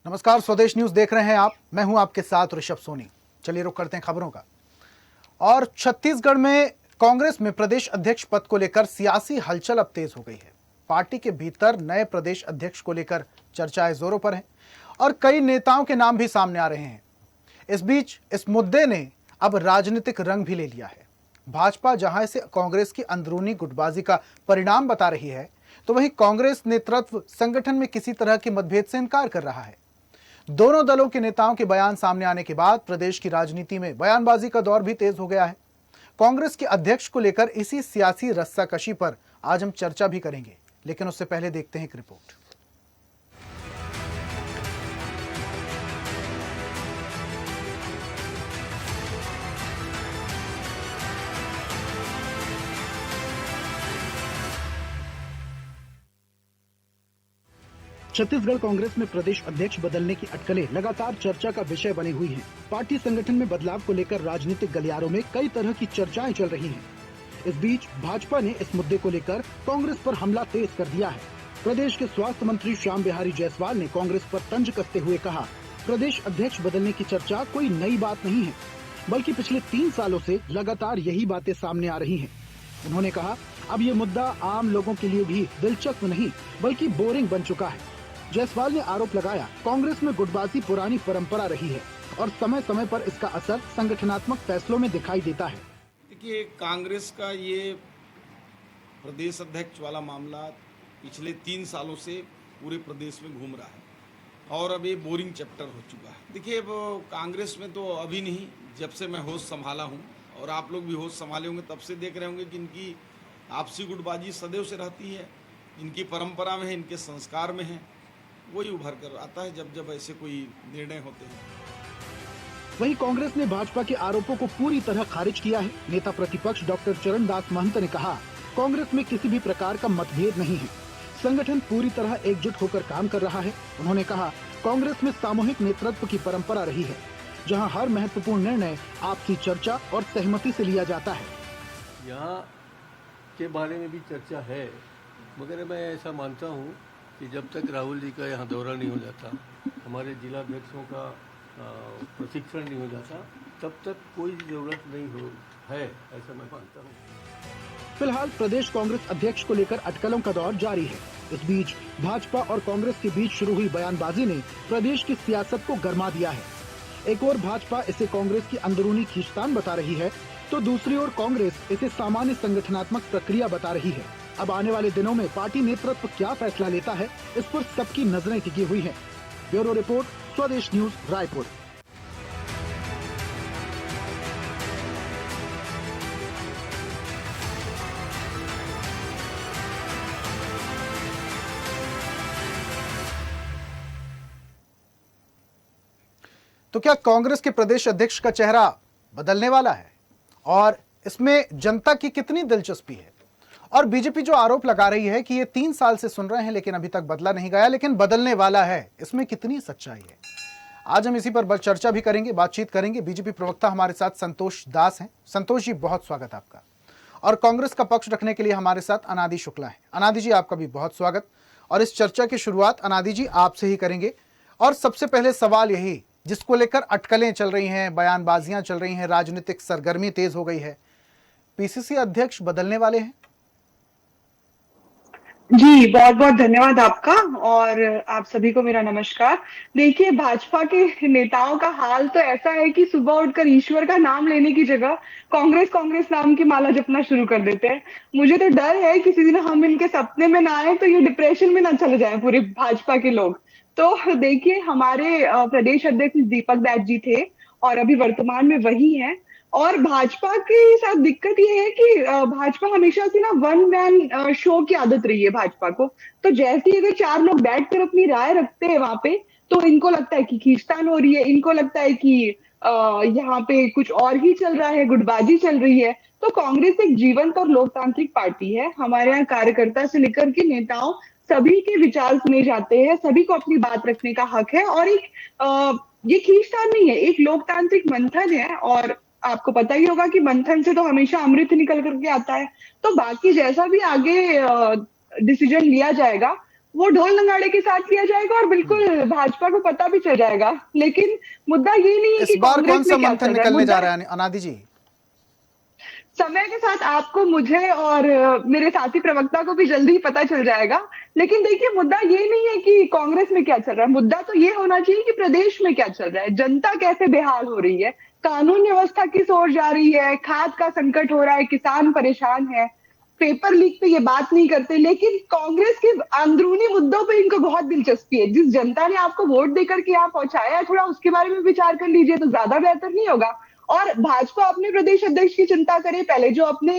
नमस्कार, स्वदेश न्यूज देख रहे हैं आप। मैं हूं आपके साथ ऋषभ सोनी। चलिए रुक करते हैं खबरों का। और छत्तीसगढ़ में कांग्रेस में प्रदेश अध्यक्ष पद को लेकर सियासी हलचल अब तेज हो गई है। पार्टी के भीतर नए प्रदेश अध्यक्ष को लेकर चर्चाएं जोरों पर हैं और कई नेताओं के नाम भी सामने आ रहे हैं। इस बीच इस मुद्दे ने अब राजनीतिक रंग भी ले लिया है। भाजपा जहां इसे कांग्रेस की अंदरूनी गुटबाजी का परिणाम बता रही है, तो वहीं कांग्रेस नेतृत्व संगठन में किसी तरह के मतभेद से इनकार कर रहा है। दोनों दलों के नेताओं के बयान सामने आने के बाद प्रदेश की राजनीति में बयानबाजी का दौर भी तेज हो गया है। कांग्रेस के अध्यक्ष को लेकर इसी सियासी रस्साकशी पर आज हम चर्चा भी करेंगे, लेकिन उससे पहले देखते हैं एक रिपोर्ट। छत्तीसगढ़ कांग्रेस में प्रदेश अध्यक्ष बदलने की अटकलें लगातार चर्चा का विषय बनी हुई हैं। पार्टी संगठन में बदलाव को लेकर राजनीतिक गलियारों में कई तरह की चर्चाएं चल रही हैं। इस बीच भाजपा ने इस मुद्दे को लेकर कांग्रेस पर हमला तेज कर दिया है। प्रदेश के स्वास्थ्य मंत्री श्याम बिहारी जायसवाल ने कांग्रेस पर तंज कसते हुए कहा, प्रदेश अध्यक्ष बदलने की चर्चा कोई नई बात नहीं है, बल्कि पिछले 3 सालों से लगातार यही बातें सामने आ रही हैं। उन्होंने कहा, अब ये मुद्दा आम लोगों के लिए भी दिलचस्प नहीं बल्कि बोरिंग बन चुका है। जायसवाल ने आरोप लगाया, कांग्रेस में गुटबाजी पुरानी परंपरा रही है और समय समय पर इसका असर संगठनात्मक फैसलों में दिखाई देता है। देखिए, कांग्रेस का ये प्रदेश अध्यक्ष वाला मामला पिछले 3 सालों से पूरे प्रदेश में घूम रहा है और अब ये बोरिंग चैप्टर हो चुका है। देखिए, अब कांग्रेस में तो अभी नहीं, जब से मैं होश संभाला हूँ और आप लोग भी होश संभाले होंगे तब से देख रहे होंगे कि इनकी आपसी गुटबाजी सदैव से रहती है, इनकी परंपरा में है, इनके संस्कार में है। वही उभर कर आता है जब जब ऐसे कोई निर्णय होते हैं। वहीं कांग्रेस ने भाजपा के आरोपों को पूरी तरह खारिज किया है। नेता प्रतिपक्ष डॉक्टर चरणदास महंत ने कहा, कांग्रेस में किसी भी प्रकार का मतभेद नहीं है, संगठन पूरी तरह एकजुट होकर काम कर रहा है। उन्होंने कहा, कांग्रेस में सामूहिक नेतृत्व की परंपरा रही है, जहां हर महत्वपूर्ण निर्णय आपसी चर्चा और सहमति से लिया जाता है। यहाँ के बारे में भी चर्चा है, मगर मैं ऐसा मानता हूँ कि जब तक राहुल जी का यहाँ दौरा नहीं हो जाता, हमारे जिलाध्यक्षों का प्रशिक्षण नहीं हो जाता, तब तक कोई जरूरत नहीं है, ऐसा मैं मानता हूँ। फिलहाल प्रदेश कांग्रेस अध्यक्ष को लेकर अटकलों का दौर जारी है। इस बीच भाजपा और कांग्रेस के बीच शुरू हुई बयानबाजी ने प्रदेश की सियासत को गरमा दिया है। एक ओर भाजपा इसे कांग्रेस की अंदरूनी खींचतान बता रही है, तो दूसरी ओर कांग्रेस इसे सामान्य संगठनात्मक प्रक्रिया बता रही है। अब आने वाले दिनों में पार्टी नेतृत्व क्या फैसला लेता है, इस पर सबकी नजरें टिकी हुई हैं। ब्यूरो रिपोर्ट, स्वदेश न्यूज, रायपुर। तो क्या कांग्रेस के प्रदेश अध्यक्ष का चेहरा बदलने वाला है और इसमें जनता की कितनी दिलचस्पी है? और बीजेपी जो आरोप लगा रही है कि ये 3 साल से सुन रहे हैं लेकिन अभी तक बदला नहीं गया, लेकिन बदलने वाला है, इसमें कितनी सच्चाई है? आज हम इसी पर चर्चा भी करेंगे, बातचीत करेंगे। बीजेपी प्रवक्ता हमारे साथ संतोष दास हैं। संतोष जी, बहुत स्वागत आपका। और कांग्रेस का पक्ष रखने के लिए हमारे साथ अनादि शुक्ला है। अनादि जी, आपका भी बहुत स्वागत। और इस चर्चा की शुरुआत अनादि जी आपसे ही करेंगे। और सबसे पहले सवाल यही, जिसको लेकर अटकलें चल रही हैं, बयानबाजियां चल रही हैं, राजनीतिक सरगर्मी तेज हो गई है, पीसीसी अध्यक्ष बदलने वाले हैं? जी, बहुत बहुत धन्यवाद आपका और आप सभी को मेरा नमस्कार। देखिए, भाजपा के नेताओं का हाल तो ऐसा है कि सुबह उठकर ईश्वर का नाम लेने की जगह कांग्रेस कांग्रेस नाम की माला जपना शुरू कर देते हैं। मुझे तो डर है किसी दिन हम इनके सपने में ना आए तो ये डिप्रेशन में ना चले जाए पूरे भाजपा के लोग। तो देखिए, हमारे प्रदेश अध्यक्ष दीपक बैज जी थे और अभी वर्तमान में वही हैं। और भाजपा के साथ दिक्कत ये है कि भाजपा हमेशा से ना वन मैन शो की आदत रही है भाजपा को। तो जैसे ही अगर 4 लोग बैठकर अपनी राय रखते हैं वहां पे, तो इनको लगता है कि खींचतान हो रही है, इनको लगता है कि यहाँ पे कुछ और ही चल रहा है, गुटबाजी चल रही है। तो कांग्रेस एक जीवंत और लोकतांत्रिक पार्टी है। हमारे यहाँ कार्यकर्ता से लेकर के नेताओं सभी के विचार सुने जाते हैं, सभी को अपनी बात रखने का हक है। और ये खींचतान नहीं है, एक लोकतांत्रिक मंथन है। और आपको पता ही होगा कि मंथन से तो हमेशा अमृत निकल करके आता है। तो बाकी जैसा भी आगे डिसीजन लिया जाएगा, वो ढोल नगाड़े के साथ किया जाएगा और बिल्कुल भाजपा को पता भी चल जाएगा। लेकिन मुद्दा ये नहीं है इस कि बार कौन कांग्रेस सा में क्या मंथन चल रहा है। निकलने जा मुद्दा रहा है अनादि जी? समय के साथ आपको, मुझे और मेरे साथी प्रवक्ता को भी जल्दी ही पता चल जाएगा। लेकिन देखिए, मुद्दा ये नहीं है कि कांग्रेस में क्या चल रहा है, मुद्दा तो ये होना चाहिए कि प्रदेश में क्या चल रहा है, जनता कैसे बेहाल हो रही है, कानून व्यवस्था किस ओर जा रही है, खाद का संकट हो रहा है, किसान परेशान है। पेपर लीक पे ये बात नहीं करते, लेकिन कांग्रेस के अंदरूनी मुद्दों पे इनको बहुत दिलचस्पी है। जिस जनता ने आपको वोट देकर के यहाँ पहुंचाया है, थोड़ा उसके बारे में विचार कर लीजिए तो ज्यादा बेहतर नहीं होगा। और भाजपा अपने प्रदेश अध्यक्ष की चिंता करे पहले, जो अपने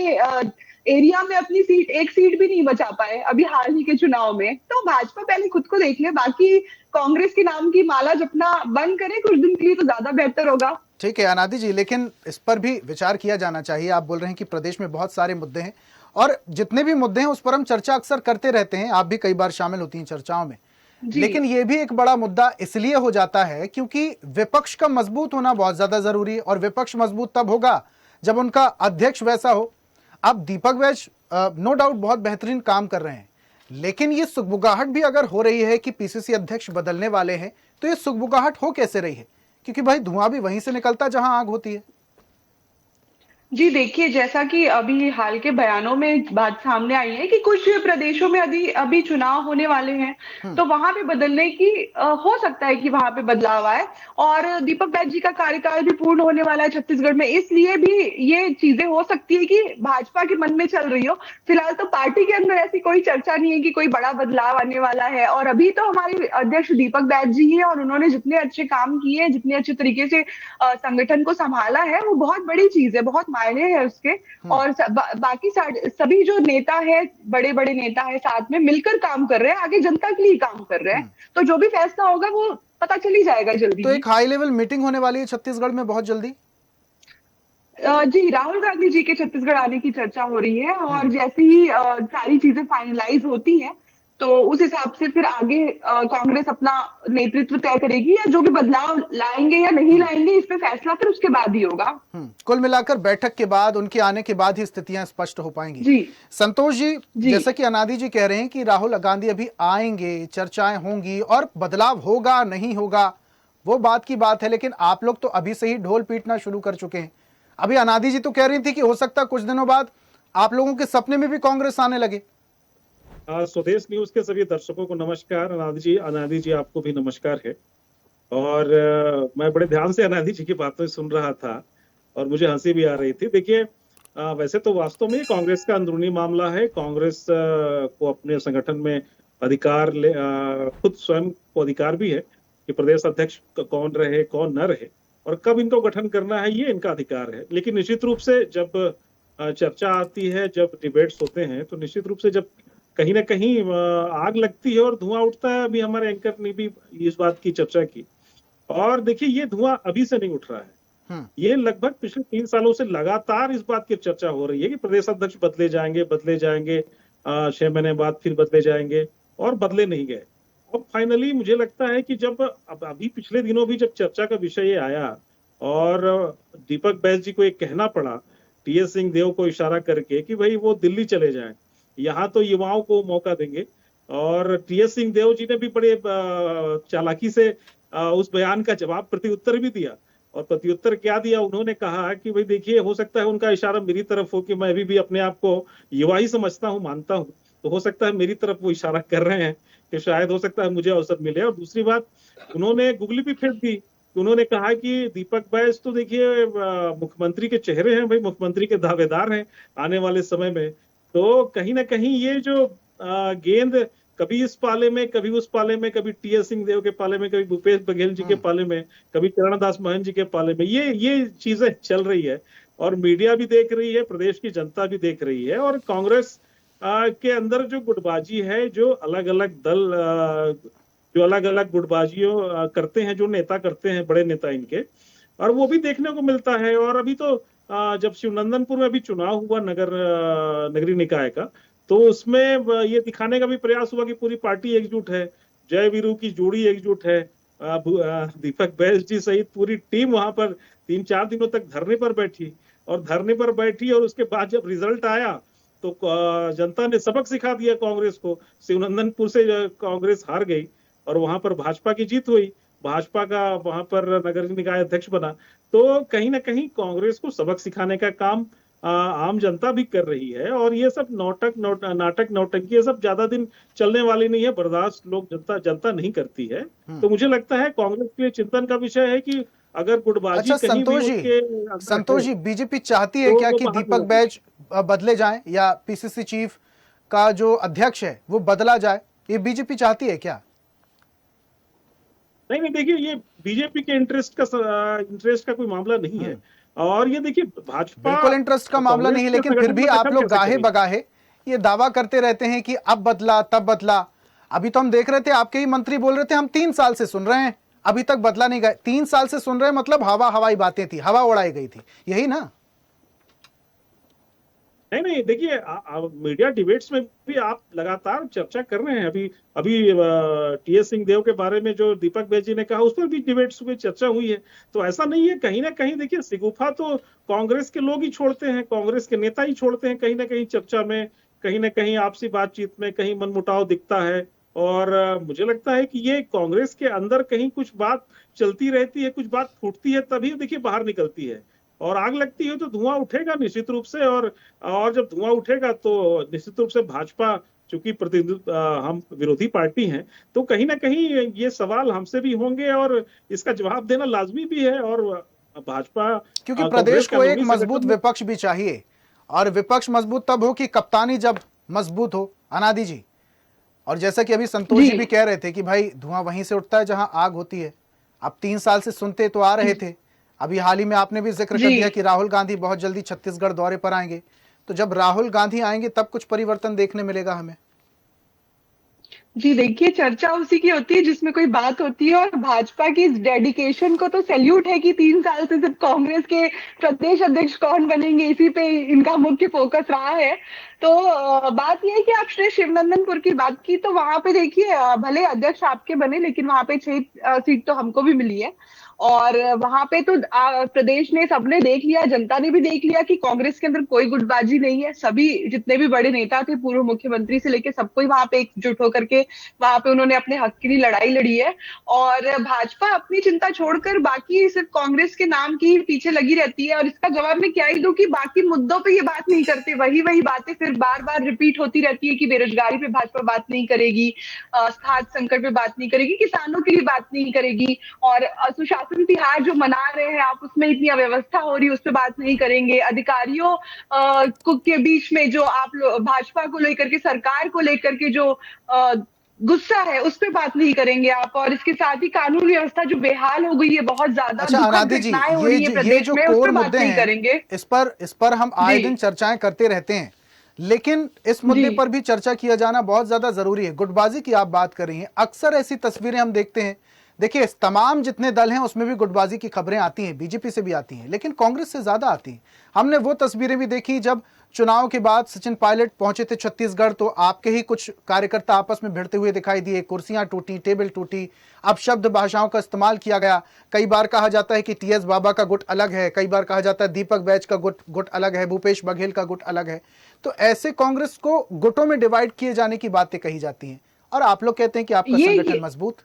एरिया में अपनी सीट, एक सीट भी नहीं बचा पाए अभी हाल ही के चुनाव में, तो भाजपा पहले खुद को देख ले, बाकी कांग्रेस के नाम की माला जपना बंद करे कुछ दिन के लिए तो ज्यादा बेहतर होगा। ठीक है अनादि जी, लेकिन इस पर भी विचार किया जाना चाहिए। आप बोल रहे हैं कि प्रदेश में बहुत सारे मुद्दे हैं और जितने भी मुद्दे हैं उस पर हम चर्चा अक्सर करते रहते हैं, आप भी कई बार शामिल होती हैं चर्चाओं में। जी लेकिन यह भी एक बड़ा मुद्दा इसलिए हो जाता है क्योंकि विपक्ष का मजबूत होना बहुत ज्यादा जरूरी है और विपक्ष मजबूत तब होगा जब उनका अध्यक्ष वैसा हो। अब दीपक बैज नो डाउट बहुत बेहतरीन काम कर रहे हैं, लेकिन ये सुगबुगाहट भी अगर हो रही है कि पीसीसी अध्यक्ष बदलने वाले हैं, तो ये सुगबुगाहट हो कैसे रही है? क्योंकि भाई धुआं भी वहीं से निकलता है जहां आग होती है। जी, देखिए, जैसा कि अभी हाल के बयानों में बात सामने आई है कि कुछ प्रदेशों में अभी अभी चुनाव होने वाले हैं, हम्म। तो वहां पे बदलने की हो सकता है कि वहां पे बदलाव आए। और दीपक बैज जी का कार्यकाल भी पूर्ण होने वाला है छत्तीसगढ़ में, इसलिए भी ये चीजें हो सकती है कि भाजपा के मन में चल रही हो। फिलहाल तो पार्टी के अंदर ऐसी कोई चर्चा नहीं है कि कोई बड़ा बदलाव आने वाला है। और अभी तो हमारे अध्यक्ष दीपक बैज जी हैं और उन्होंने जितने अच्छे काम किए हैं, जितने अच्छे तरीके से संगठन को संभाला है, वो बहुत बड़ी चीज है, बहुत मायने है उसके। और बाकी सभी जो नेता है, बड़े बड़े नेता है, साथ में मिलकर काम कर रहे हैं, आगे जनता के लिए काम कर रहे हैं। तो जो भी फैसला होगा वो पता चल ही जाएगा जल्दी तो ही। एक हाई लेवल मीटिंग होने वाली है छत्तीसगढ़ में बहुत जल्दी। जी, राहुल गांधी जी के छत्तीसगढ़ आने की चर्चा हो रही है और जैसे ही सारी चीजें फाइनलाइज होती हैं, तो उस हिसाब से फिर आगे कांग्रेस अपना नेतृत्व तय करेगी, या जो भी बदलाव लाएंगे या नहीं लाएंगे इस पे फैसला फिर उसके बाद ही होगा। कुल मिलाकर बैठक के बाद, उनके आने के बाद ही स्थितियां स्पष्ट हो पाएंगी। जी संतोष जी, जी जैसा कि अनादि जी कह रहे हैं कि राहुल गांधी अभी आएंगे, चर्चाएं होंगी और बदलाव होगा नहीं होगा वो बात की बात है, लेकिन आप लोग तो अभी से ही ढोल पीटना शुरू कर चुके हैं। अभी अनादि जी तो कह रही थी कि हो सकता है कुछ दिनों बाद आप लोगों के सपने में भी कांग्रेस आने लगे। स्वदेश न्यूज के सभी दर्शकों को नमस्कार। अनादि जी आपको भी नमस्कार है। और मैं बड़े ध्यान से अनादि जी की बातें सुन रहा था और मुझे हंसी भी आ रही थी। देखिए, वैसे तो वास्तव में कांग्रेस का अंदरूनी मामला है। कांग्रेस को अपने संगठन में अधिकार खुद स्वयं को अधिकार भी है कि प्रदेश अध्यक्ष कौन रहे कौन न रहे और कब इनको गठन करना है, ये इनका अधिकार है। लेकिन निश्चित रूप से जब चर्चा आती है, जब डिबेट्स होते हैं, तो निश्चित रूप से जब कहीं ना कहीं आग लगती है और धुआं उठता है। अभी हमारे एंकर ने भी इस बात की चर्चा की। और देखिए, ये धुआं अभी से नहीं उठ रहा है, ये लगभग पिछले 3 सालों से लगातार इस बात की चर्चा हो रही है कि प्रदेश अध्यक्ष बदले जाएंगे 6 महीने बाद फिर बदले जाएंगे, और बदले नहीं गए। अब फाइनली मुझे लगता है कि जब अभी पिछले दिनों भी जब चर्चा का विषय ये आया और दीपक बैज जी को एक कहना पड़ा टीएस सिंहदेव को इशारा करके कि भाई वो दिल्ली चले जाएं, यहाँ तो युवाओं को मौका देंगे। और टीएस सिंहदेव जी ने भी बड़े चालाकी से उस बयान का जवाब प्रत्युत्तर भी दिया। और प्रत्युत्तर क्या दिया, उन्होंने कहा कि भाई देखिए, हो सकता है उनका इशारा मेरी तरफ हो कि मैं अभी भी अपने आप को युवा ही समझता हूँ, मानता हूँ, तो हो सकता है मेरी तरफ वो इशारा कर रहे हैं कि शायद हो सकता है मुझे अवसर मिले। और दूसरी बात, उन्होंने गुगली भी फेंक दी। उन्होंने कहा कि दीपक बैज तो देखिए मुख्यमंत्री के चेहरे हैं, भाई मुख्यमंत्री के दावेदार हैं आने वाले समय में। तो कहीं ना कहीं ये जो गेंद कभी इस पाले में, कभी उस पाले में, कभी टीएस सिंहदेव के पाले में, कभी भूपेश बघेल जी के पाले में, कभी चरणदास महंत जी के पाले में, ये चीजें चल रही है। और मीडिया भी देख रही है, प्रदेश की जनता भी देख रही है। और कांग्रेस के अंदर जो गुटबाजी है, जो अलग अलग दल जो अलग अलग गुटबाजियों करते हैं, जो नेता करते हैं, बड़े नेता इनके, और वो भी देखने को मिलता है। और अभी तो जब शिवनंदनपुर में अभी चुनाव हुआ नगरीय निकाय का, तो उसमें ये दिखाने का भी प्रयास हुआ कि पूरी पार्टी एकजुट है, जय वीरू की जोड़ी एकजुट है। दीपक बैज जी सहित पूरी टीम वहां पर 3-4 दिनों तक धरने पर बैठी और उसके बाद जब रिजल्ट आया तो जनता ने सबक सिखा दिया कांग्रेस को। शिवनंदनपुर से कांग्रेस हार गई और वहां पर भाजपा की जीत हुई, भाजपा का वहां पर नगर निकाय अध्यक्ष बना। तो कहीं ना कहीं कांग्रेस को सबक सिखाने का काम आम जनता भी कर रही है। और ये सब नाटक नौटंकी ये सब ज्यादा दिन चलने वाली नहीं है, बर्दाश्त लोग जनता नहीं करती है। तो मुझे लगता है कांग्रेस के लिए चिंतन का विषय है कि अगर गुटबाजी अच्छा कहीं भी संतोष जी, उनके अंदर संतोष है, जी, बीजेपी चाहती है तो क्या वो कि बाहर दीपक निकल बैज बदले जाएं या पीसीसी चीफ का जो अध्यक्ष है वो बदला जाए? ये बीजेपी चाहती है क्या? नहीं नहीं, देखिए ये बीजेपी के इंटरेस्ट का कोई मामला नहीं है। और ये देखिए भाजपा बिल्कुल इंटरेस्ट का और मामला कांग्रेस नहीं है, के लेकिन फिर संगठन भी में आप दखल लोग कैसे गाहे करेगी? बगाहे ये दावा करते रहते हैं कि अब बदला तब बदला। अभी तो हम देख रहे थे, आपके ही मंत्री बोल रहे थे हम 3 साल से सुन रहे हैं, अभी तक बदला नहीं गया। 3 साल से सुन रहे हैं मतलब हवाई बातें थी, हवा उड़ाई गई थी, यही ना? नहीं नहीं, देखिए मीडिया डिबेट्स में भी आप लगातार चर्चा कर रहे हैं। अभी अभी टीएस सिंहदेव के बारे में जो दीपक बैज जी ने कहा उस पर भी डिबेट्स में चर्चा हुई है। तो ऐसा नहीं है, कहीं ना कहीं देखिए सिगुफा तो कांग्रेस के लोग ही छोड़ते हैं, कांग्रेस के नेता ही छोड़ते हैं कहीं ना कहीं चर्चा में, कहीं ना कहीं आपसी बातचीत में कहीं मनमुटाव दिखता है। और मुझे लगता है कि ये कांग्रेस के अंदर कहीं कुछ बात चलती रहती है, कुछ बात फूटती है, तभी देखिए बाहर निकलती है। और आग लगती है तो धुआं उठेगा निश्चित रूप से। और जब धुआं उठेगा तो निश्चित रूप से भाजपा, चूंकि हम विरोधी पार्टी हैं, तो कहीं ना कहीं ये सवाल हमसे भी होंगे और इसका जवाब देना लाजमी भी है। और भाजपा क्योंकि कांग्रेस प्रदेश को एक कानूनी मजबूत संगठन विपक्ष भी चाहिए, और विपक्ष मजबूत तब हो कि कप्तानी जब मजबूत हो, अनादि जी। और जैसा कि अभी संतोष जी जी भी कह रहे थे कि भाई धुआं वहीं से उठता है जहां आग होती है। आप 3 साल से सुनते तो आ रहे थे, अभी हाल ही में आपने भी जिक्र कर जी दिया कि राहुल गांधी बहुत जल्दी छत्तीसगढ़ दौरे पर आएंगे। तो जब राहुल गांधी आएंगे तब कुछ परिवर्तन देखने मिलेगा हमें। जी देखिए, चर्चा उसी की होती है जिसमें कोई बात होती है, और भाजपा की इस डेडिकेशन को तो सैल्यूट है कि 3 साल से सिर्फ कांग्रेस के प्रदेश अध्यक्ष कौन बनेंगे इसी पे इनका मुख्य फोकस रहा है। तो बात यह है कि आपने शिवनंदनपुर की बात की, तो वहां पे देखिए भले अध्यक्ष आपके बने लेकिन वहां पे 6 सीट तो हमको भी मिली है। और वहां पे तो प्रदेश ने सबने देख लिया, जनता ने भी देख लिया कि कांग्रेस के अंदर कोई गुटबाजी नहीं है। सभी जितने भी बड़े नेता थे, पूर्व मुख्यमंत्री से लेके सबको ही वहां पे एकजुट होकर के वहां पे उन्होंने अपने हक की लड़ाई लड़ी है। और भाजपा अपनी चिंता छोड़कर बाकी सिर्फ कांग्रेस के नाम की पीछे लगी रहती है। और इसका जवाब मैं क्या ही दूं कि बाकी मुद्दों पे ये बात नहीं करते, वही वही बातें फिर बार बार रिपीट होती रहती है कि बेरोजगारी पे भाजपा बात नहीं करेगी, खाद्य संकट पे बात नहीं करेगी, किसानों के लिए बात नहीं करेगी, और सुशासन तिहार जो मना रहे हैं आप उसमें इतनी अव्यवस्था हो रही है उस पर बात नहीं करेंगे, अधिकारियों के बीच में जो आप भाजपा को लेकर के, सरकार को लेकर के जो गुस्सा है उस पर बात नहीं करेंगे आप, और इसके साथ ही कानून व्यवस्था जो बेहाल हो गई है, बहुत ज्यादा अच्छा दुखद अनादि जी, घटनाएं हो ये रही है जो प्रदेश में, उस कोर पर बात मुद्दे नहीं हैं, करेंगे। इस पर हम आए जी दिन चर्चाएं करते रहते हैं, लेकिन इस मुद्दे जी पर भी चर्चा किया जाना बहुत ज्यादा जरूरी है। गुटबाजी की आप बात कर रही हैं, अक्सर ऐसी तस्वीरें हम देखते हैं। देखिए तमाम जितने दल हैं उसमें भी गुटबाजी की खबरें आती हैं, बीजेपी से भी आती हैं, लेकिन कांग्रेस से ज्यादा आती हैं। हमने वो तस्वीरें भी देखी जब चुनाव के बाद सचिन पायलट पहुंचे थे छत्तीसगढ़, तो आपके ही कुछ कार्यकर्ता आपस में भिड़ते हुए दिखाई दिए, कुर्सियां टूटी, टेबल टूटी, अपशब्द भाषाओं का इस्तेमाल किया गया। कई बार कहा जाता है कि टीएस बाबा का गुट अलग है, कई बार कहा जाता है दीपक बैज का गुट अलग है, भूपेश बघेल का गुट अलग है। तो ऐसे कांग्रेस को गुटों में डिवाइड किए जाने की बातें कही जाती हैं, और आप लोग कहते हैं कि आपका संगठन मजबूत।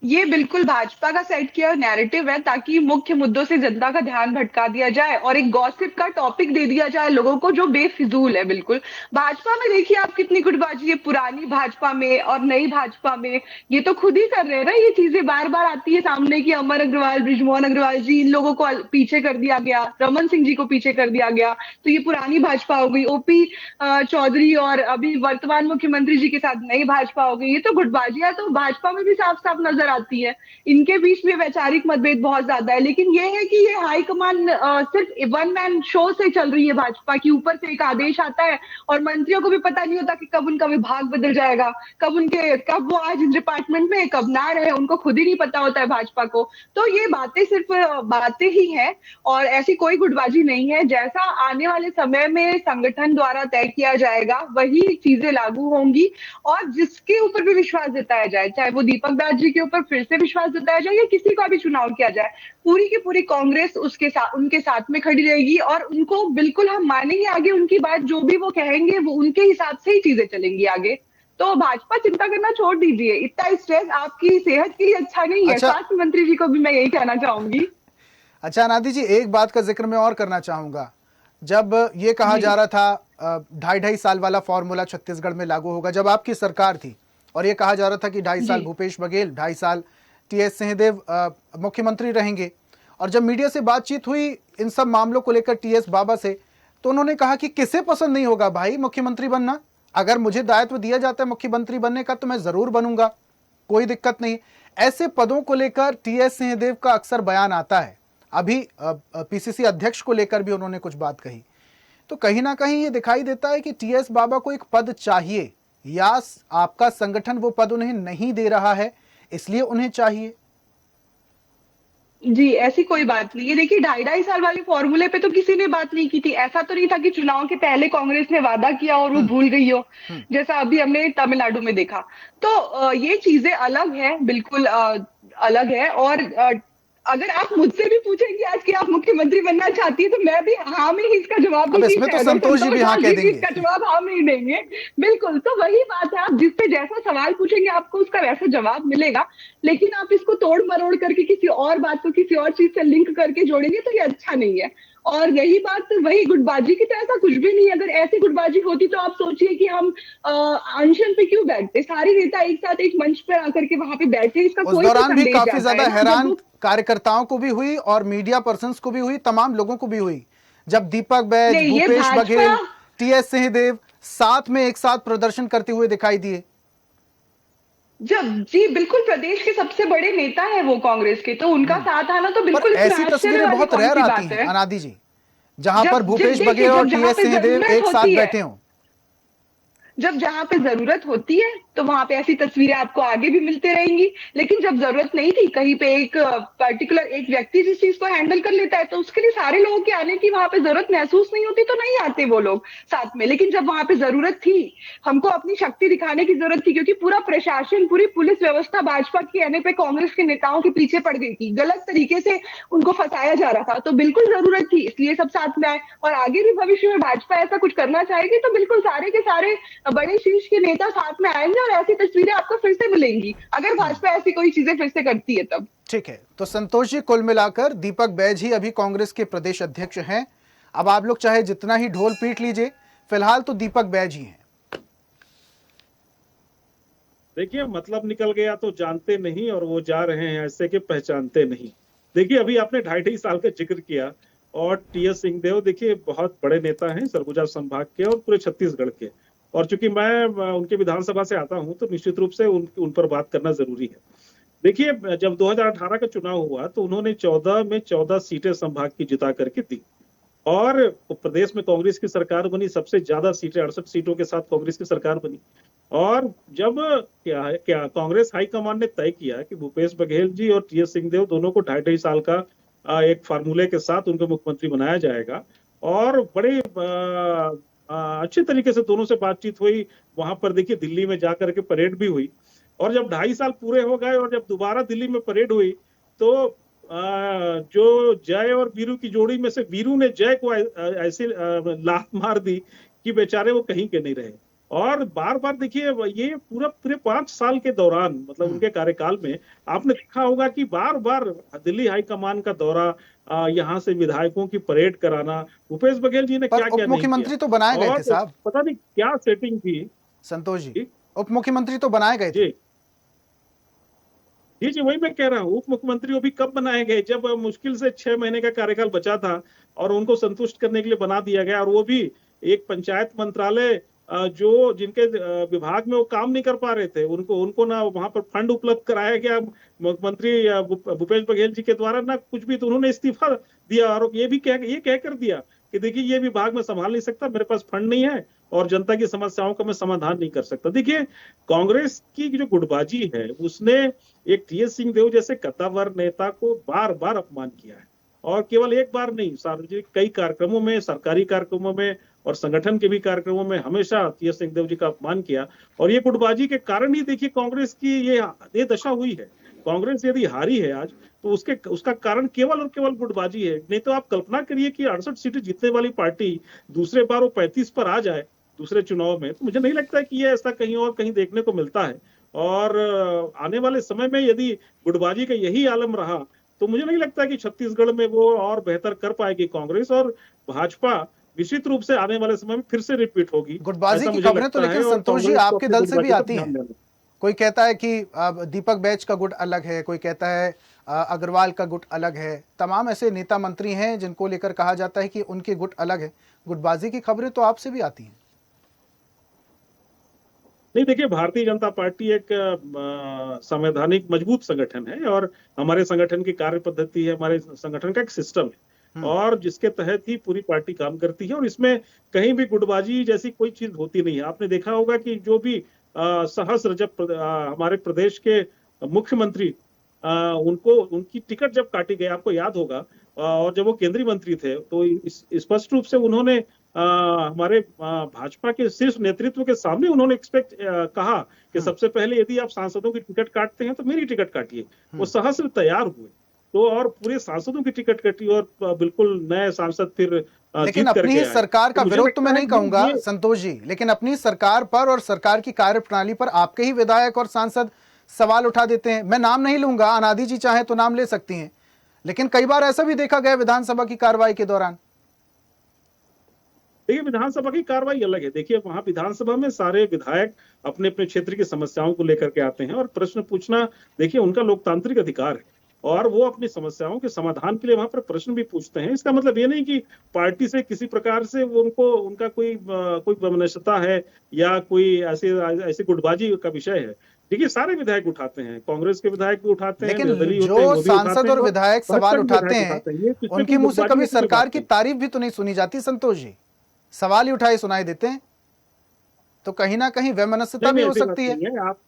ये बिल्कुल भाजपा का सेट किया नैरेटिव है ताकि मुख्य मुद्दों से जनता का ध्यान भटका दिया जाए और एक गॉसिप का टॉपिक दे दिया जाए लोगों को जो बेफिजूल है। बिल्कुल भाजपा में देखिए आप कितनी गुटबाजी है, पुरानी भाजपा में और नई भाजपा में, ये तो खुद ही कर रहे हैं ना। ये चीजें बार बार आती है सामने कि अमर अग्रवाल, बृजमोहन अग्रवाल जी, इन लोगों को पीछे कर दिया गया, रमन सिंह जी को पीछे कर दिया गया, तो ये पुरानी भाजपा हो गई। ओपी चौधरी और अभी वर्तमान मुख्यमंत्री जी के साथ नई भाजपा हो गई। ये तो गुटबाजियां तो भाजपा में भी साफ साफ नजर आती है। इनके बीच में वैचारिक मतभेद बहुत ज्यादा है, लेकिन ये है कि ये हाईकमान सिर्फ वन मैन शो से चल रही है भाजपा की। ऊपर से एक आदेश आता है और मंत्रियों को भी पता नहीं होता कि कब उनका विभाग बदल जाएगा, कब वो आज इस डिपार्टमेंट में कब ना रहे, उनको खुद ही नहीं पता होता है भाजपा को। तो ये बातें सिर्फ बातें ही हैं और ऐसी कोई गुटबाजी नहीं है। जैसा आने वाले समय में संगठन द्वारा तय किया जाएगा वही चीजें लागू होंगी, और जिसके ऊपर भी विश्वास जताया जाए, चाहे वो दीपक बैज जी के ऊपर पर फिर से विश्वास जताया जाए या किसी का भी चुनाव किया जाए, पूरी की पूरी कांग्रेस उसके साथ, उनके साथ में खड़ी रहेगी और उनको बिल्कुल हम मानेंगे आगे, उनकी बात जो भी वो कहेंगे वो उनके हिसाब से ही चीजें चलेंगी आगे। तो भाजपा चिंता करना छोड़ दीजिए, इतना स्ट्रेस आपकी सेहत के लिए अच्छा नहीं है। अच्छा स्वास्थ्य मंत्री जी को भी मैं यही कहना चाहूंगी। अच्छा अनादि जी, एक बात का जिक्र मैं और करना चाहूंगा। जब ये कहा जी। जा रहा था 2.5 साल वाला फॉर्मूला छत्तीसगढ़ में लागू होगा, जब आपकी सरकार थी, और ये कहा जा रहा था कि 2.5 साल जी। भूपेश बघेल, 2.5 साल टीएस सिंहदेव मुख्यमंत्री रहेंगे, और जब मीडिया से बातचीत हुई इन सब मामलों को लेकर टीएस बाबा से, तो उन्होंने कहा कि किसे पसंद नहीं होगा भाई मुख्यमंत्री बनना, अगर मुझे दायित्व दिया जाता है मुख्यमंत्री बनने का तो मैं जरूर बनूंगा, कोई दिक्कत नहीं। ऐसे पदों को लेकर टीएस सिंहदेव का अक्सर बयान आता है। अभी पीसीसी अध्यक्ष को लेकर भी उन्होंने कुछ बात कही, तो कहीं ना कहीं ये दिखाई देता है कि टीएस बाबा को एक पद चाहिए, या आपका संगठन वो पद उन्हें नहीं दे रहा है इसलिए उन्हें चाहिए। जी, ऐसी कोई बात नहीं है। देखिए, 2.5 साल वाले फॉर्मूले पे तो किसी ने बात नहीं की थी। ऐसा तो नहीं था कि चुनाव के पहले कांग्रेस ने वादा किया और वो हम्म भूल गई हो, हम्म जैसा अभी हमने तमिलनाडु में देखा। तो ये चीजें अलग है, बिल्कुल अलग है। और अगर आप मुझसे भी पूछेंगे आज कि आप मुख्यमंत्री बनना चाहती है, तो मैं भी हाँ में ही इसका जवाब अब दूंगी, इसमें तो शायद संतोष जी भी हाँ कह जी भी देंगे। इसका जवाब हाँ में ही देंगे। बिल्कुल, तो वही बात है, आप जिससे जैसा सवाल पूछेंगे आपको उसका वैसा जवाब मिलेगा। लेकिन आप इसको तोड़ मरोड़ करके किसी और बात को किसी और चीज से लिंक करके जोड़ेंगे तो ये अच्छा नहीं है। और यही बात, वही गुटबाजी की, तो ऐसा कुछ भी नहीं है। अगर ऐसी गुटबाजी होती तो आप सोचिए कि हम अनशन पे क्यों बैठते, सारे नेता एक साथ एक मंच पर आकर के वहां पे बैठे, इसका उस कोई तो दौरान भी संदेश काफी जाता ज्यादा है ना। जब हैरान वो कार्यकर्ताओं को भी हुई और मीडिया पर्संस को भी हुई, तमाम लोगों को भी हुई, जब दीपक बैज, नहीं, ये भूपेश भाजपा, बघेल, टीएस सिंहदेव साथ में एक साथ प्रदर्शन करते हुए दिखाई दिए। जब जी बिल्कुल, प्रदेश के सबसे बड़े नेता है वो कांग्रेस के, तो उनका साथ आना तो पर बिल्कुल इसमें ऐसी आश्चर्य तस्वीरें वाली बहुत कौन रेयर सी आती बात हैं है। अनादि जी, जहां पर जब जब भूपेश देखिए, बघेल और जब जहां टीएस पे सिंहदेव जरूरत एक साथ होती है, बैठे हों। जब जहां पे जरूरत होती है तो वहां पे ऐसी तस्वीरें आपको आगे भी मिलते रहेंगी। लेकिन जब जरूरत नहीं थी, कहीं पे एक पर्टिकुलर एक व्यक्ति जिस चीज को हैंडल कर लेता है, तो उसके लिए सारे लोगों के आने की वहां पे जरूरत महसूस नहीं होती, तो नहीं आते वो लोग साथ में। लेकिन जब वहां पे जरूरत थी, हमको अपनी शक्ति दिखाने की जरूरत थी, क्योंकि पूरा प्रशासन, पूरी पुलिस व्यवस्था भाजपा के कहने पे कांग्रेस के नेताओं के पीछे पड़ गई थी, गलत तरीके से उनको फंसाया जा रहा था, तो बिल्कुल जरूरत थी, इसलिए सब साथ में आए। और आगे भी भविष्य में भाजपा ऐसा कुछ करना चाहेगी तो बिल्कुल सारे के सारे बड़े शीर्ष के नेता साथ में आएंगे और ऐसी तस्वीरें आपको फिर से मिलेंगी, अगर भाजपा ऐसी कोई चीजें फिर से करती है तब। ठीक है, तो संतोष जी, कुल मिलाकर दीपक बैज ही अभी कांग्रेस के प्रदेश अध्यक्ष हैं। अब आप लोग चाहे जितना ही ढोल पीट लीजिए, फिलहाल तो दीपक बैज ही हैं। देखिए, मतलब निकल गया तो जानते नहीं, और वो जा रहे हैं ऐसे कि पहचानते नहीं। देखिए, अभी आपने 2.5 साल का जिक्र किया, और टीएस सिंहदेव देखिए बहुत बड़े नेता हैं सरगुजा संभाग के और पूरे छत्तीसगढ़ के। और चूंकि मैं उनके विधानसभा से आता हूं, तो निश्चित रूप से उन पर बात करना जरूरी है। देखिए, जब 2018 का चुनाव हुआ तो उन्होंने 14 में 14 सीटें संभाग की जिता करके दी, और प्रदेश में कांग्रेस की सरकार बनी, सबसे ज्यादा सीटें 68 सीटों के साथ कांग्रेस की सरकार बनी। और जब क्या कांग्रेस हाईकमान ने तय किया कि भूपेश बघेल जी और टीएस सिंहदेव दोनों को 2.5 साल का एक फार्मूले के साथ उनको मुख्यमंत्री बनाया जाएगा, और बड़े अच्छे तरीके से दोनों से बातचीत हुई। वहां पर देखिए दिल्ली में जाकर के परेड भी हुई, और जब 2.5 साल पूरे हो गए और जब दोबारा दिल्ली में परेड हुई, तो जो जय और वीरू की जोड़ी में से वीरू ने जय को ऐसी लात मार दी कि बेचारे वो कहीं के नहीं रहे। और बार बार देखिए, ये पूरे 5 साल के दौरान, मतलब उनके कार्यकाल में आपने देखा होगा कि बार बार दिल्ली हाईकमान का दौरा, यहाँ से विधायकों की परेड कराना, भूपेश बघेल जी ने पर क्या उप क्या नहीं मुख्यमंत्री किया। तो बनाए गए और थे साहब, पता नहीं क्या सेटिंग थी। संतोष जी, जी उप मुख्यमंत्री तो बनाए गए थे। जी जी जी, वही मैं कह रहा हूँ, उप मुख्यमंत्री वो भी कब बनाए गए, जब मुश्किल से 6 महीने का कार्यकाल बचा था और उनको संतुष्ट करने के लिए बना दिया गया। और वो भी एक पंचायत मंत्रालय, जो जिनके विभाग में वो काम नहीं कर पा रहे थे, उनको ना वहां पर फंड उपलब्ध कराया गया मुख्यमंत्री भूपेश बघेल जी के द्वारा, ना कुछ भी। तो उन्होंने इस्तीफा दिया और ये कह कर दिया कि देखिए, ये विभाग में संभाल नहीं सकता, मेरे पास फंड नहीं है, और जनता की समस्याओं का मैं समाधान नहीं कर सकता। देखिए, कांग्रेस की जो गुटबाजी है, उसने एक टीएस सिंहदेव जैसे कद्दावर नेता को बार बार अपमान किया है, और केवल एक बार नहीं, सार्वजनिक कई कार्यक्रमों में, सरकारी कार्यक्रमों में और संगठन के भी कार्यक्रमों में हमेशा टीएस सिंहदेव जी का अपमान किया। और ये गुटबाजी के कारण ही देखिए कांग्रेस की ये दशा हुई है। कांग्रेस यदि हारी है आज, तो उसका कारण केवल और केवल गुटबाजी है। नहीं तो आप कल्पना करिए कि 68 सीटें जीतने वाली पार्टी दूसरे बार वो 35 पर आ जाए दूसरे चुनाव में, तो मुझे नहीं लगता कि ये ऐसा कहीं और कहीं देखने को मिलता है। और आने वाले समय में यदि गुटबाजी का यही आलम रहा, तो मुझे नहीं लगता कि छत्तीसगढ़ में वो और बेहतर कर पाएगी कांग्रेस, और भाजपा निश्चित रूप से आने वाले समय में फिर से रिपीट होगी। गुटबाजी ऐसा की मुझे खबरें तो लगता है, लेकिन और संतोष जी कांग्रेस को आपके अपनी दल से भी गुटबाजी पर आती ध्यान हैं। देना। कोई कहता है कि दीपक बैच का गुट अलग है, कोई कहता है अग्रवाल का गुट अलग है। तमाम ऐसे नेता मंत्री हैं जिनको लेकर कहा जाता है कि उनके गुट अलग है। गुटबाजी की खबरें तो आपसे भी आती हैं। नहीं, देखिए, भारतीय जनता पार्टी एक संवैधानिक मजबूत संगठन है, और हमारे संगठन की कार्य पद्धति है, हमारे संगठन का एक सिस्टम है, और जिसके तहत ही पूरी पार्टी काम करती है, और इसमें कहीं भी गुटबाजी जैसी कोई चीज होती नहीं है। आपने देखा होगा कि जो भी सहस्र जब हमारे प्रदेश के मुख्यमंत्री उनको उनकी टिकट जब काटी गई, आपको याद होगा, और जब वो केंद्रीय मंत्री थे, तो स्पष्ट रूप से उन्होंने हमारे भाजपा के शीर्ष नेतृत्व के सामने उन्होंने कहा कि सबसे पहले यदि आप सांसदों की टिकट काटते हैं तो मेरी टिकट काटिए। वो सहस्र तैयार हुए, तो और पूरे सांसदों की टिकट कटी, और बिल्कुल नए सांसद फिर लेकिन जीत करके अपनी आए। सरकार का तो मुझे विरोध तो लगता मैं है नहीं कि कहूंगा ये संतोष जी, लेकिन अपनी सरकार पर और सरकार की कार्यप्रणाली पर आपके ही विधायक और सांसद सवाल उठा देते हैं। मैं नाम नहीं लूंगा, अनादि जी चाहे तो नाम ले सकती हैं, लेकिन कई बार ऐसा भी देखा गया विधानसभा की कार्रवाई के दौरान। देखिए, विधानसभा की कार्रवाई अलग है। देखिए, वहां विधानसभा में सारे विधायक अपने अपने क्षेत्र की समस्याओं को लेकर के आते हैं, और प्रश्न पूछना, देखिए, उनका लोकतांत्रिक अधिकार है, और वो अपनी समस्याओं के समाधान के लिए वहां पर प्रश्न भी पूछते हैं। इसका मतलब ये नहीं कि पार्टी से किसी प्रकार से वो उनका कोई वैमनस्यता है, या कोई ऐसे गुटबाजी का विषय है। देखिए, सारे विधायक उठाते हैं, कांग्रेस के विधायक भी उठाते हैं, लेकिन निर्दलीय होते हैं जो वो भी उठाते सांसद हैं, और और विधायक भाजपा सवाल के उठाते विधायक हैं, उठाते हैं। ये इसमें उनके कोई मुंह से गुटबाजी कभी जैसी कोई सरकार बात की नहीं। तारीफ भी तो नहीं सुनी जाती संतोष जी। सवाल ही उठाए सुनाई देते हैं, तो कहीं ना कहीं वैमनस्यता भी नहीं, हो ऐसी बात सकती है। नहीं है। आप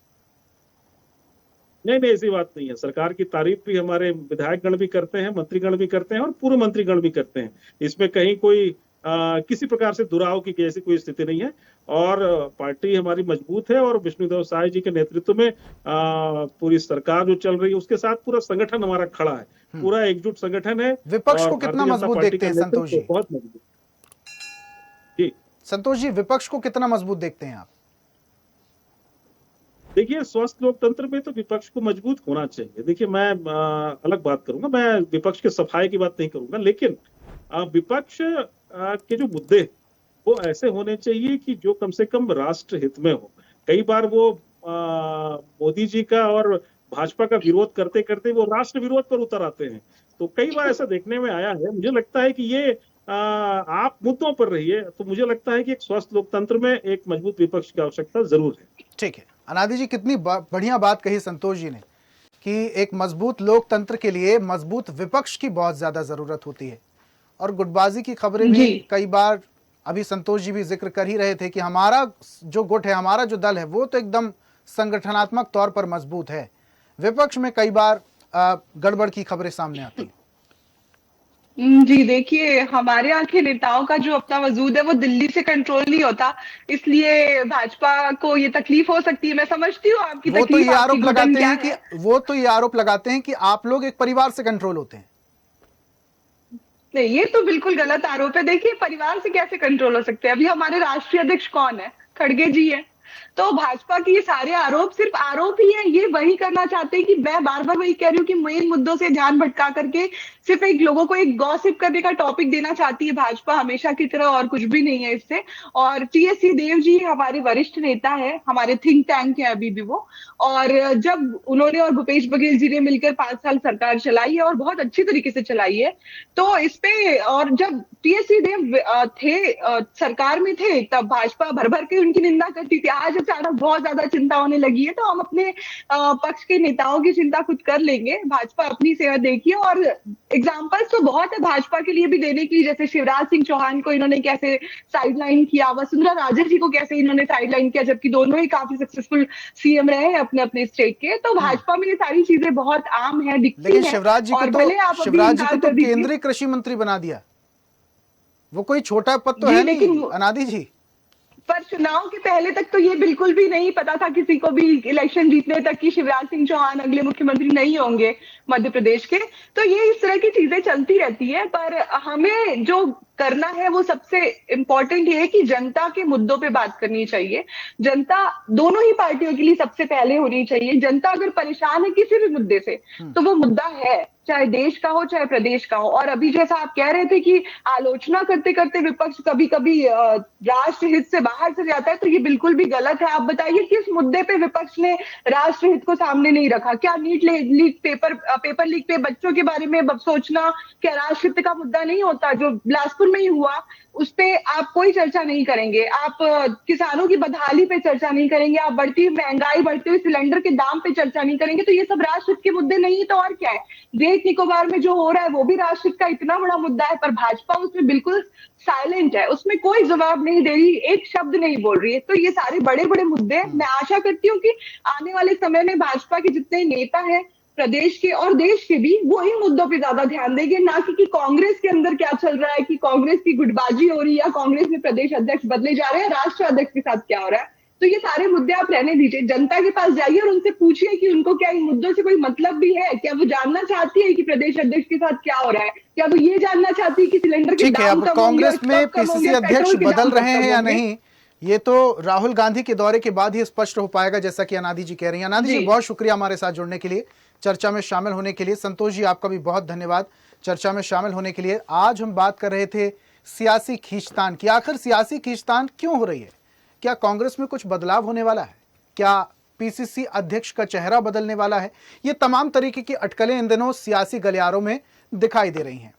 नहीं, नहीं, ऐसी बात नहीं है। सरकार की तारीफ भी हमारे विधायकगण भी करते हैं, मंत्रीगण भी करते हैं, और पूर्व मंत्रीगण भी करते हैं। इसमें कहीं कोई किसी प्रकार से दुराव की ऐसी कोई स्थिति नहीं है, और पार्टी हमारी मजबूत है, और विष्णुदेव साय जी के नेतृत्व में पूरी सरकार जो चल रही है, उसके साथ पूरा संगठन हमारा खड़ा है, पूरा एकजुट संगठन है, विपक्ष और को कितना भारतीय जनता मजबूत पार्टी देखते का हैं संतोष नेतृत्व जी? बहुत मजबूत। जी, संतोष जी, विपक्ष को कितना मजबूत देखते हैं आप? देखिए, स्वस्थ लोकतंत्र में तो विपक्ष को मजबूत होना चाहिए। देखिए, मैं अलग बात करूंगा, मैं विपक्ष के सफाई की बात नहीं करूंगा, लेकिन विपक्ष के जो मुद्दे वो ऐसे होने चाहिए कि जो कम से कम राष्ट्र हित में हो। कई बार वो मोदी जी का और भाजपा का विरोध करते करते वो राष्ट्र विरोध पर उतर आते हैं। तो कई बार ऐसा देखने में आया है। मुझे लगता है कि ये आप मुद्दों पर रहिए, तो मुझे लगता है कि एक स्वस्थ लोकतंत्र में एक मजबूत विपक्ष की आवश्यकता जरूर है। ठीक है, अनादि जी, कितनी बढ़िया बात कही संतोष जी ने कि एक मजबूत लोकतंत्र के लिए मजबूत विपक्ष की बहुत ज्यादा जरूरत होती है। और गुटबाजी की खबरें भी जी कई बार, अभी संतोष जी भी जिक्र कर ही रहे थे कि हमारा जो गुट है, हमारा जो दल है, वो तो एकदम संगठनात्मक तौर पर मजबूत है। विपक्ष में कई बार गड़बड़ की खबरें सामने आती हैं। जी देखिए, हमारे यहाँ के नेताओं का जो अपना वजूद है वो दिल्ली से कंट्रोल नहीं होता, इसलिए भाजपा को ये तकलीफ हो सकती है। मैं समझती हूँ आपकी वो तो तकलीफ, ये आपकी आरोप घुटन लगाते क्या हैं कि है। आप लोग एक परिवार से कंट्रोल होते हैं। नहीं, ये तो बिल्कुल गलत आरोप है। देखिए, परिवार से कैसे कंट्रोल हो सकते हैं? अभी हमारे राष्ट्रीय अध्यक्ष कौन है? खड़गे जी है। तो भाजपा की ये सारे आरोप सिर्फ आरोप ही है। ये वही करना चाहते हैं कि मैं बार बार वही कह रही हूँ कि मेन मुद्दों से ध्यान भटका करके सिर्फ एक लोगों को एक गॉसिप करने का टॉपिक देना चाहती है भाजपा, हमेशा की तरह, और कुछ भी नहीं है इससे। और टीएस सिंहदेव जी हमारे वरिष्ठ नेता है, हमारे थिंक टैंक है अभी भी वो। और जब उन्होंने और भूपेश बघेल जी ने मिलकर 5 साल सरकार चलाई है, और बहुत अच्छी तरीके से चलाई है, तो इस पे, और जब टीएस सिंहदेव थे सरकार में थे, तब भाजपा भर भर के उनकी निंदा करती थी। आज अचानक बहुत ज्यादा चिंता होने लगी है, तो हम अपने पक्ष के नेताओं की चिंता खुद कर लेंगे। भाजपा अपनी सेवा देखिए, और एग्जाम्पल्स तो बहुत है भाजपा के लिए भी देने के लिए, जैसे शिवराज सिंह चौहान को इन्होंने कैसे साइडलाइन किया, वसुंधरा राजे जी को कैसे इन्होंने साइडलाइन किया, जबकि दोनों ही काफी सक्सेसफुल सीएम रहे हैं अपने अपने स्टेट के। तो भाजपा में ये सारी चीजें बहुत आम है, दिखती लेकिन है। शिवराज जी और भले आप अभी इनकार कर दीजिए। केंद्रीय कृषि मंत्री बना दिया। वो कोई छोटा पद तो जी, है नहीं लेकिन अनादि जी। पर चुनाव के पहले तक तो ये बिल्कुल भी नहीं पता था किसी को भी इलेक्शन जीतने तक कि शिवराज सिंह चौहान अगले मुख्यमंत्री नहीं होंगे मध्य प्रदेश के। तो ये इस तरह की चीजें चलती रहती है, पर हमें जो करना है वो सबसे इम्पोर्टेंट ये है कि जनता के मुद्दों पे बात करनी चाहिए। जनता दोनों ही पार्टियों के लिए सबसे पहले होनी चाहिए। जनता अगर परेशान है किसी भी मुद्दे से तो वो मुद्दा है, चाहे देश का हो चाहे प्रदेश का हो। और अभी जैसा आप कह रहे थे कि आलोचना करते करते विपक्ष कभी कभी राष्ट्र हित से बाहर से जाता है, तो ये बिल्कुल भी गलत है। आप बताइए किस मुद्दे पे विपक्ष ने राष्ट्र हित को सामने नहीं रखा? क्या नीट लीक पेपर लीक पे बच्चों के बारे में सोचना क्या राष्ट्र हित का मुद्दा नहीं होता? जो बिलासपुर में ही हुआ उस पे आप कोई चर्चा नहीं करेंगे, आप किसानों की बदहाली पे चर्चा नहीं करेंगे, आप बढ़ती हुई महंगाई, बढ़ते हुए सिलेंडर के दाम पे चर्चा नहीं करेंगे। तो ये सब राष्ट्र हित के मुद्दे नहीं तो और क्या है? ग्रेट निकोबार में जो हो रहा है वो भी राष्ट्र हित का इतना बड़ा मुद्दा है, पर भाजपा उसमें बिल्कुल साइलेंट है, उसमें कोई जवाब नहीं दे रही, एक शब्द नहीं बोल रही है। तो ये सारे बड़े बड़े मुद्दे, मैं आशा करती हूँ कि आने वाले समय में भाजपा के जितने नेता हैं प्रदेश के और देश के भी, वो इन मुद्दों पे ज्यादा ध्यान देंगे, ना कि कांग्रेस के अंदर क्या चल रहा है, कि कांग्रेस की गुटबाजी हो रही है या कांग्रेस में प्रदेश अध्यक्ष बदले जा रहे हैं, राष्ट्र अध्यक्ष के साथ क्या हो रहा है। तो ये सारे मुद्दे आप रहने दीजिए, जनता के पास जाइए और उनसे पूछिए कि उनको क्या इन मुद्दों से कोई मतलब भी है, क्या वो जानना चाहती है कि प्रदेश अध्यक्ष के साथ क्या हो रहा है, क्या वो ये जानना चाहती है कि सिलेंडर के ठीक है, दाम अब कम होंगे, कांग्रेस में स्टॉक कम पीसीसी होंगे, अध्यक्ष पेट्रोल के बदल दाम रहे कम हैं या होंगे। नहीं, ये तो राहुल गांधी के दौरे के बाद ही स्पष्ट हो पाएगा, जैसा कि अनादि जी कह रही हैं। अनादि जी, जी। बहुत शुक्रिया हमारे साथ जुड़ने के लिए, चर्चा में शामिल होने के लिए। संतोष जी, आपका भी बहुत धन्यवाद चर्चा में शामिल होने के लिए। आज हम बात कर रहे थे सियासी खींचतान की। आखिर सियासी खींचतान क्यों हो रही है? क्या कांग्रेस में कुछ बदलाव होने वाला है? क्या पीसीसी अध्यक्ष का चेहरा बदलने वाला है? ये तमाम तरीके की अटकलें इन दिनों सियासी गलियारों में दिखाई दे रही हैं,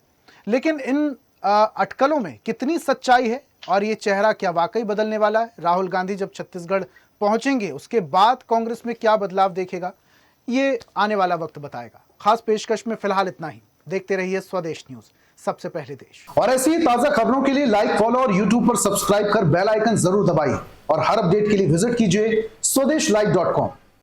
लेकिन इन अटकलों में कितनी सच्चाई है और ये चेहरा क्या वाकई बदलने वाला है? राहुल गांधी जब छत्तीसगढ़ पहुंचेंगे उसके बाद कांग्रेस में क्या बदलाव देखेगा, ये आने वाला वक्त बताएगा। खास पेशकश में फिलहाल इतना ही। देखते रहिए स्वदेश न्यूज, सबसे पहले देश। और ऐसी ही ताजा खबरों के लिए लाइक, फॉलो और यूट्यूब पर सब्सक्राइब कर बेल आइकन जरूर दबाइए और हर अपडेट के लिए विजिट कीजिए स्वदेशलाइव.com।